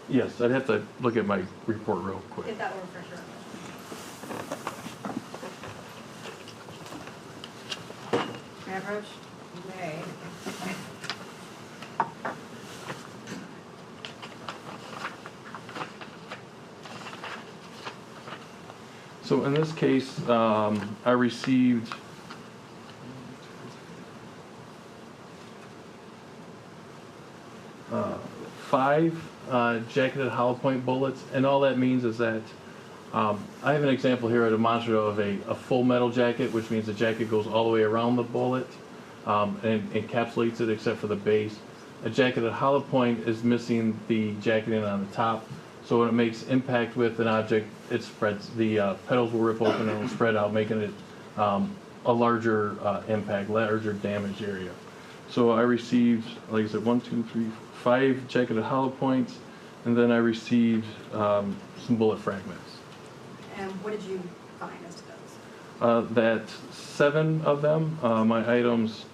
Yes, I'd have to look at my report real quick. Get that refresher. May I approach? You may. So in this case, I received five jacketed hollow point bullets, and all that means is that I have an example here, a demonstrative of a full metal jacket, which means the jacket goes all the way around the bullet and encapsulates it except for the base. A jacketed hollow point is missing the jacketing on the top, so when it makes impact with an object, it spreads. The petals will rip open and will spread out, making it a larger impact, larger damage area. So I received, like I said, 5 jacketed hollow points, and then I received some bullet fragments. And what did you find as to those? That 7 of them, my items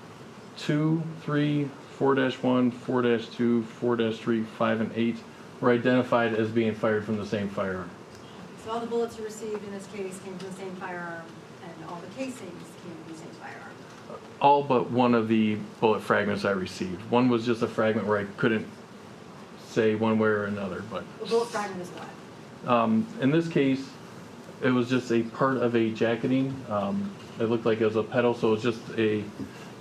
2, 3, 4-1, 4-2, 4-3, 5, and 8, were identified as being fired from the same firearm. So all the bullets you received in this case came from the same firearm, and all the casings came from the same firearm? All but one of the bullet fragments I received. One was just a fragment where I couldn't say one way or another. But the bullet fragment is what? In this case, it was just a part of a jacketing. It looked like it was a petal, so it was just a.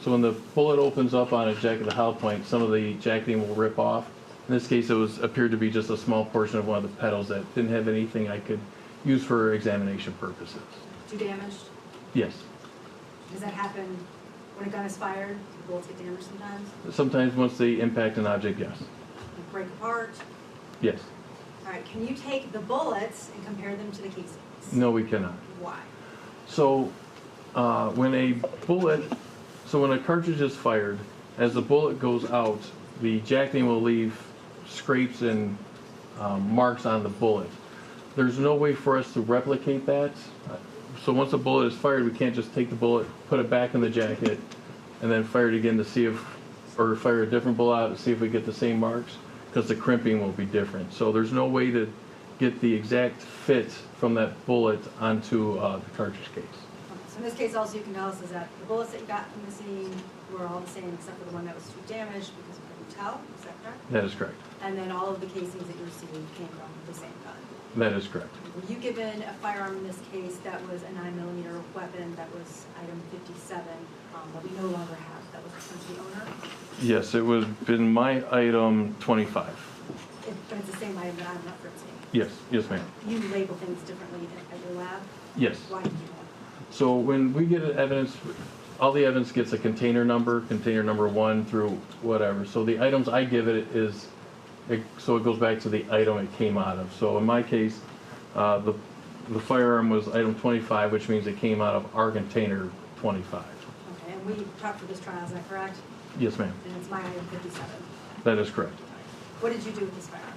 So when the bullet opens up on a jacketed hollow point, some of the jacketing will rip off. In this case, it appeared to be just a small portion of one of the petals that didn't have anything I could use for examination purposes. Too damaged? Yes. Does that happen when a gun is fired? Do bullets get damaged sometimes? Sometimes once they impact an object, yes. Like break apart? Yes. All right, can you take the bullets and compare them to the casings? No, we cannot. Why? So when a cartridge is fired, as the bullet goes out, the jacketing will leave scrapes and marks on the bullet. There's no way for us to replicate that. So once a bullet is fired, we can't just take the bullet, put it back in the jacket, and then fire it again to see or fire a different bullet out to see if we get the same marks, because the crimping will be different. So there's no way to get the exact fit from that bullet onto the cartridge case. Okay, so in this case also you can tell us is that the bullets that you got from the scene were all the same except for the one that was too damaged because we couldn't tell, is that correct? That is correct. And then all of the casings that you received came from the same gun? That is correct. Were you given a firearm in this case that was a 9mm weapon that was item 57 that we no longer have, that was the owner? Yes, it would have been my item 25. But it's the same item that I'm referencing. Yes, yes, ma'am. You label things differently at your lab. Yes. Why do you do that? So when we get evidence, all the evidence gets a container number 1 through whatever. So the items I give it is, so it goes back to the item it came out of. So in my case, the firearm was item 25, which means it came out of our container 25. Okay, and we prepped for this trial, is that correct? Yes, ma'am. And it's my item 57. That is correct. What did you do with this firearm?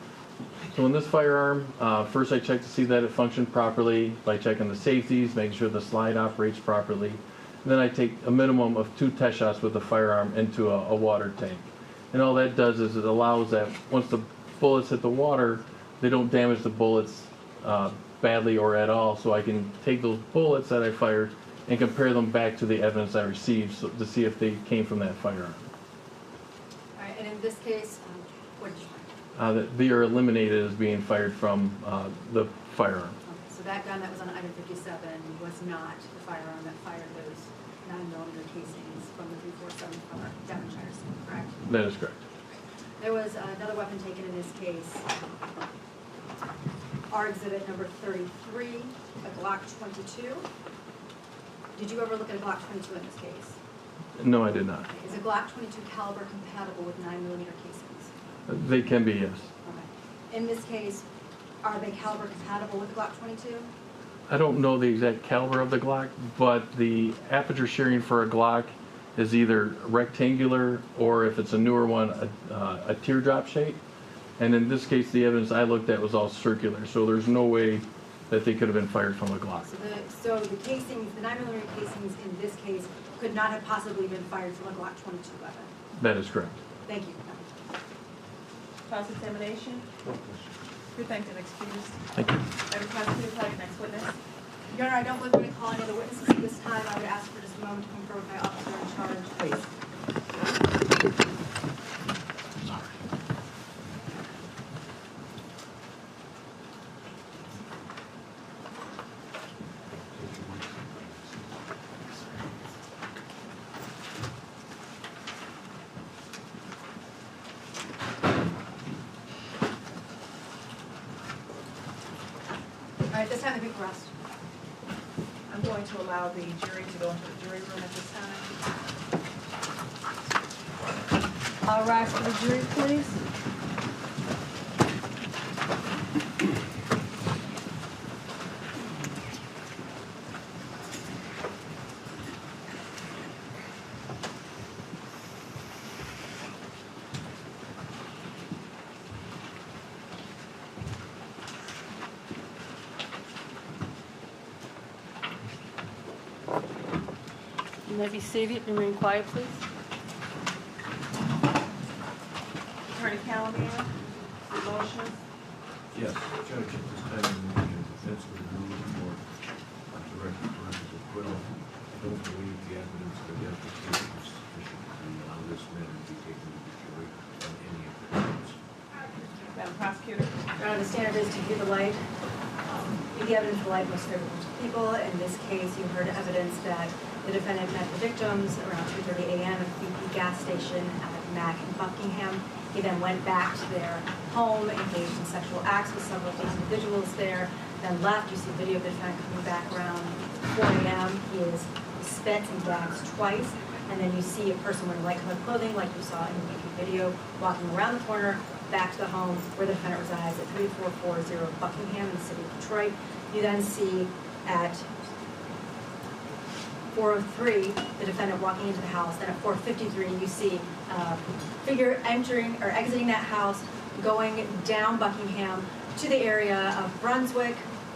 So in this firearm, first I checked to see that it functioned properly by checking the safeties, making sure the slide operates properly. And then I take a minimum of 2 test shots with the firearm into a water tank. And all that does is it allows that once the bullets hit the water, they don't damage the bullets badly or at all. So I can take those bullets that I fired and compare them back to the evidence I received to see if they came from that firearm. All right, and in this case, what did you find? That they are eliminated as being fired from the firearm. Okay, so that gun that was on item 57 was not the firearm that fired those 9mm casings from the 347 from Devonshire, correct? That is correct. There was another weapon taken in this case, our exhibit number 33, a Glock 22. Did you ever look at a Glock 22 in this case? No, I did not. Okay. Is a Glock 22 caliber compatible with 9mm casings? They can be, yes. Okay. In this case, are they caliber compatible with the Glock 22? I don't know the exact caliber of the Glock, but the aperture shearing for a Glock is either rectangular or, if it's a newer one, a teardrop shape. And in this case, the evidence I looked at was all circular, so there's no way that they could have been fired from a Glock. So the casings, the 9mm casings in this case could not have possibly been fired from a Glock 22 weapon? That is correct. Thank you. Cross-examination. You're thanked and excused. Thank you. Madam Prosecutor, call your next witness. Your Honor, I don't believe we're going to call any other witnesses at this time. I would ask for just a moment to confer with my officer in charge. Please. All right, this time the big rest. I'm going to allow the jury to go into the jury room at this time. All rise for the jury, please. You may be seated. Remain quiet, please. Attorney Callahan, your motion. Yes, Judge, at this time, the defense would move for direct versus acquittal. I don't believe the evidence for the application is sufficient to allow this matter to be taken to the jury on any of the grounds. Madam Prosecutor. Your Honor, the standard is to view the light. The evidence of the light most favorable to people. In this case, you heard evidence that the defendant met the victims around 2:30 a.m. at the BP gas station at Mac in Buckingham. He then went back to their home, engaged in sexual acts with several of these individuals there, then left. You see video of the defendant coming back around 4 a.m. He is spit and gags twice. And then you see a person wearing light-colored clothing, like you saw in the BP video, walking around the corner back to the home where the defendant resides at 3440 Buckingham in the city of Detroit. You then see at 4:03 the defendant walking into the house. Then at 4:53 you see a figure entering or exiting that house, going down Buckingham to the area of Brunswick,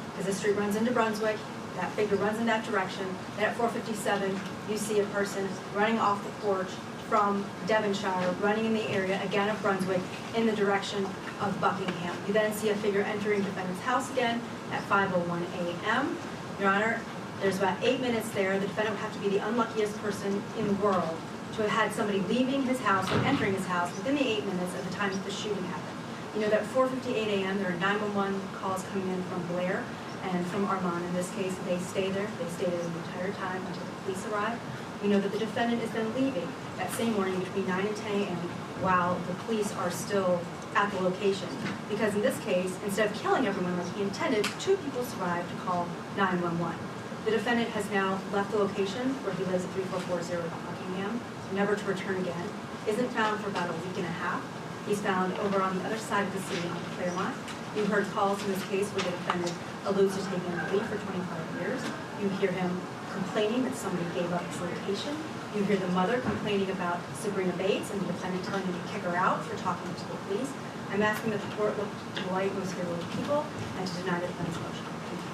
because the street runs into Brunswick. That figure runs in that direction. Then at 4:57 you see a person running off the porch from Devonshire, running in the area again of Brunswick in the direction of Buckingham. You then see a figure entering the defendant's house again at 5:01 a.m. Your Honor, there's about 8 minutes there. The defendant would have to be the unluckiest person in the world to have had somebody leaving his house or entering his house within the 8 minutes of the time that the shooting happened. You know that at 4:58 a.m. there are 911 calls coming in from Blair and from Armand. In this case, they stay there. They stay there the entire time until the police arrive. We know that the defendant is then leaving that same morning between 9 and 10 a.m. while the police are still at the location. Because in this case, instead of killing everyone like he intended, 2 people survived to call 911. The defendant has now left the location where he lives at 3440 Buckingham, never to return again, isn't found for about a week and a half. He's found over on the other side of the city on Claremont. You heard calls in this case where the defendant alludes to taking a plea for 25 years. You hear him complaining that somebody gave up his location. You hear the mother complaining about Sabrina Bates and the defendant telling him to kick her out for talking to the police. I'm asking that the court look to the light most favorable to people and to deny the defendant's motion.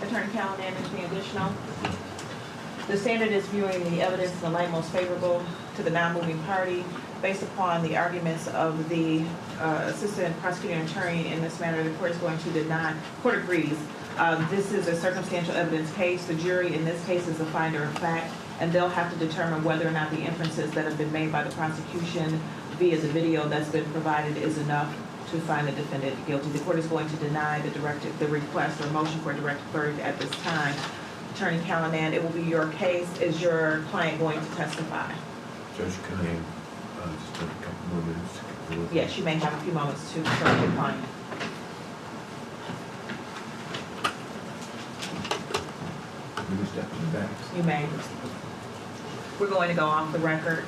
Attorney Callahan, anything additional? The standard is viewing the evidence in the light most favorable to the non-moving party. Based upon the arguments of the assistant prosecuting attorney in this matter, the court is going to deny. Court agrees. This is a circumstantial evidence case. The jury in this case is the finder of fact, and they'll have to determine whether or not the inferences that have been made by the prosecution via the video that's been provided is enough to find the defendant guilty. The court is going to deny the request or motion for a directed verdict at this time. Attorney Callahan, it will be your case. Is your client going to testify? Judge, can I just take a couple more minutes? Yes, you may have a few moments to serve your client. Can you step to the back? You may. We're going to go off the record.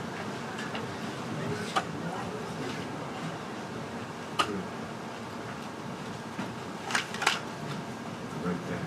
Right back.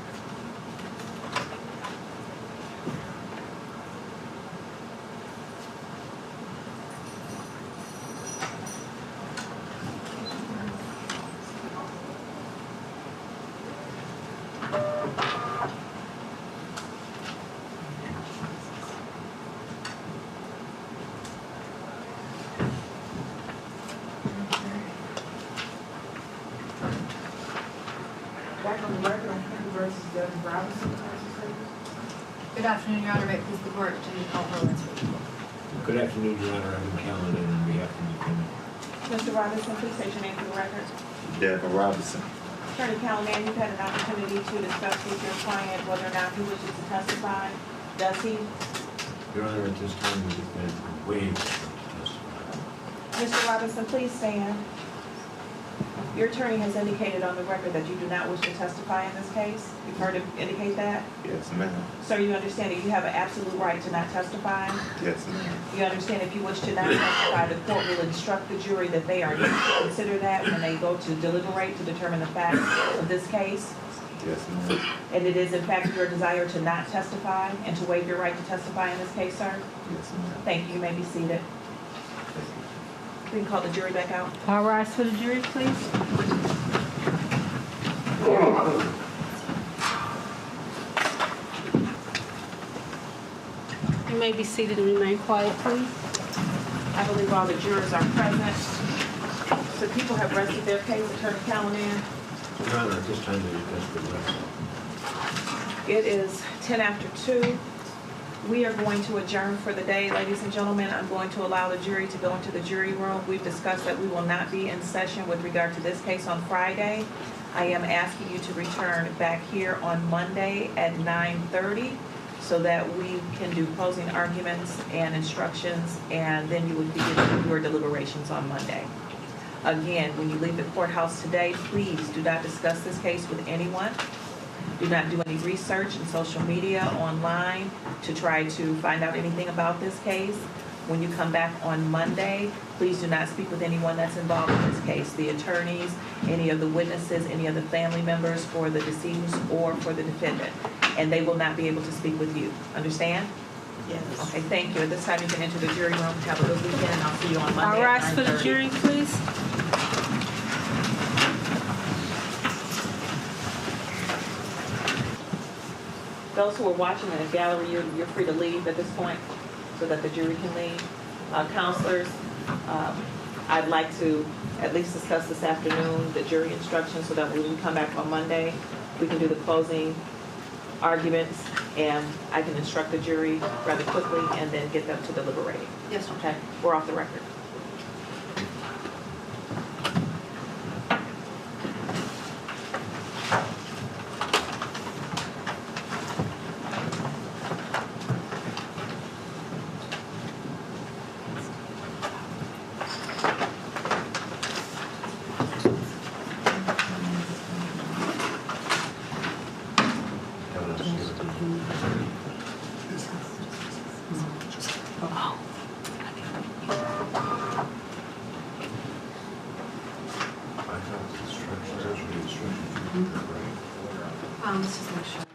Back on the record on Henry versus Devon Robinson. Good afternoon, Your Honor. May it please the court, Jenny Paul Horowitz for the people. Good afternoon, Your Honor. I'm Callahan on behalf of the defendant. Mr. Robinson, please state your name for the record. Devon Robinson. Attorney Callahan, you've had an opportunity to discuss with your client whether or not he wishes to testify. Does he? Your Honor, at this time, the defendant waives to testify. Mr. Robinson, please stand. Your attorney has indicated on the record that you do not wish to testify in this case. You've heard him indicate that? Yes, ma'am. Sir, you understand that you have an absolute right to not testify? Yes, ma'am. You understand if you wish to not testify, the court will instruct the jury that they are to consider that when they go to deliberate to determine the facts of this case? Yes, ma'am. And it is in fact your desire to not testify and to waive your right to testify in this case, sir? Yes, ma'am. Thank you. You may be seated. We can call the jury back out. All rise for the jury, please. You may be seated and remain quiet, please. I believe all the jurors are present. So people have rested their case. Attorney Callahan. Your Honor, at this time, the defendant will rest. It is 10 after 2. We are going to adjourn for the day. Ladies and gentlemen, I'm going to allow the jury to go into the jury room. We've discussed that we will not be in session with regard to this case on Friday. I am asking you to return back here on Monday at 9:30 so that we can do closing arguments and instructions, and then you would begin your deliberations on Monday. Again, when you leave the courthouse today, please do not discuss this case with anyone. Do not do any research in social media, online, to try to find out anything about this case. When you come back on Monday, please do not speak with anyone that's involved in this case, the attorneys, any of the witnesses, any of the family members for the deceased or for the defendant. And they will not be able to speak with you. Understand? Yes. Okay, thank you. At this time, you can enter the jury room. Have a good weekend, and I'll see you on Monday All at rise for the 9:30. jury, please. Those who are watching in the gallery, you're free to leave at this point so that the jury can leave. Counselors, I'd like to at least discuss this afternoon the jury instructions so that when we come back on Monday, we can do the closing arguments and I can instruct the jury rather quickly and then get them to deliberating. Yes, sir. Okay, we're off the record. Let's just make sure.